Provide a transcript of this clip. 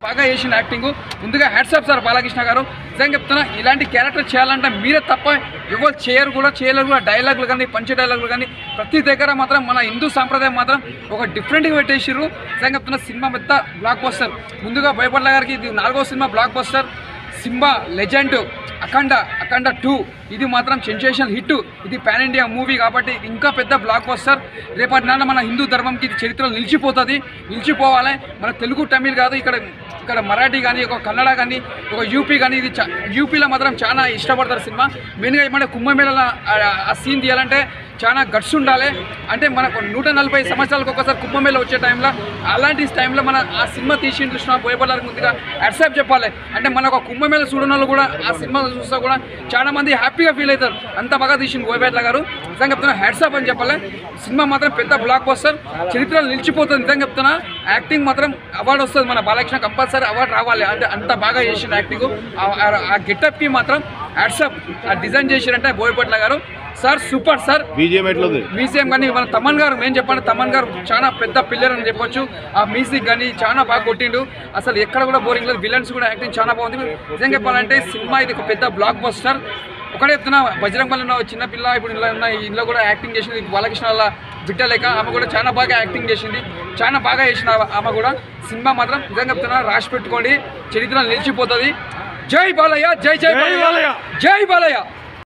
బాగా చేసిన యాక్టింగ్ ముందుగా హ్యాట్స్ ఆఫ్ సార్ బాలకృష్ణ గారు. నిజంగా చెప్తున్నా, ఇలాంటి క్యారెక్టర్ చేయాలంటే మీరే తప్ప ఎవరు చేయలేరు కూడా. డైలాగులు కానీ పంచ్ డైలాగులు కానీ ప్రతి దగ్గర మాత్రం మన హిందూ సాంప్రదాయం మాత్రం ఒక డిఫరెంట్గా పెట్టేసారు. నిజంగా చెప్తున్నా, సినిమా పెద్ద బ్లాక్ బస్టర్. ముందుగా భయపడ్ల గారికి ఇది 4వ సినిమా blockbuster. Simha Legend, Akhanda 2 ఇది మాత్రం సెన్సేషనల్ హిట్. ఇది పాన్ ఇండియా మూవీ కాబట్టి ఇంకా పెద్ద బ్లాక్ బస్టర్. రేపటి నాన్న మన హిందూ ధర్మంకి ఇది చరిత్రలో నిలిచిపోవాలి. మన తెలుగు తమిళ్ కాదు, ఇక్కడ మరాఠీ కానీ, ఒక కన్నడ కానీ, ఒక యూపీ కానీ, ఇది యూపీలో మాత్రం చాలా ఇష్టపడతారు సినిమా. మెయిన్గా ఏమంటే కుంభమేళలో ఆ సీన్ తీయాలంటే చాలా గట్స్ ఉండాలి. అంటే మనకు 140 సంవత్సరాలకు ఒకసారి కుంభమేళ వచ్చే టైంలో అలాంటి టైంలో మన ఆ సినిమా తీసి చూసిన భయపడాలకు ముందుగా హ్యాట్సాప్ చెప్పాలి. అంటే మన ఒక కుంభమేళ చూడని వాళ్ళు కూడా ఆ సినిమా చూస్తా కూడా చాలా మంది హ్యాపీగా ఫీల్ అవుతారు. అంత బాగా తీసింది బోయపాట్ల గారు. నిజంగా చెప్తున్నా, హ్యాట్సాప్ అని చెప్పాలి. సినిమా మాత్రం పెద్ద బ్లాక్ బస్టర్, చరిత్రలో నిలిచిపోతుంది. నిజంగా చెప్తున్నా, యాక్టింగ్ మాత్రం అవార్డు వస్తుంది. మన బాలకృష్ణ కంపల్సరీ అవార్డు రావాలి. అంటే అంత బాగా చేసిన యాక్టింగ్. ఆ గెటప్కి మాత్రం హ్యాట్సాప్. ఆ డిజైన్ చేసిరంటే బోయపాట్ల గారు సార్ సూపర్ సార్. మ్యూజియం కానీ మన తమన్ గారు మేము చెప్పండి, తమన్ గారు చాలా పెద్ద పిల్లర్ అని చెప్పొచ్చు. ఆ మ్యూజిక్ కానీ చాలా బాగా కొట్టిండు. అసలు ఎక్కడ కూడా బోరింగ్ లేదు. విలన్స్ కూడా యాక్టింగ్ చాలా బాగుంది. నిజంగా చెప్పాలంటే సినిమా ఇది ఒక పెద్ద బ్లాక్ బస్టర్. ఒకటే చెప్తున్నా, బజరంగబలిలో చిన్నపిల్ల ఇప్పుడు ఇలా ఉన్న ఇంట్లో కూడా యాక్టింగ్ చేసింది. బాలకృష్ణ వాళ్ళ బిడ్డ లేక ఆమె కూడా చాలా బాగా యాక్టింగ్ చేసింది. చాలా బాగా చేసిన ఆమె కూడా. సినిమా మాత్రం నిజంగా చెప్తున్నా, రాసి పెట్టుకోండి, చరిత్ర నిలిచిపోతుంది. జై బాలయ్య, జై బాలయ్య, జై బాలయ్య.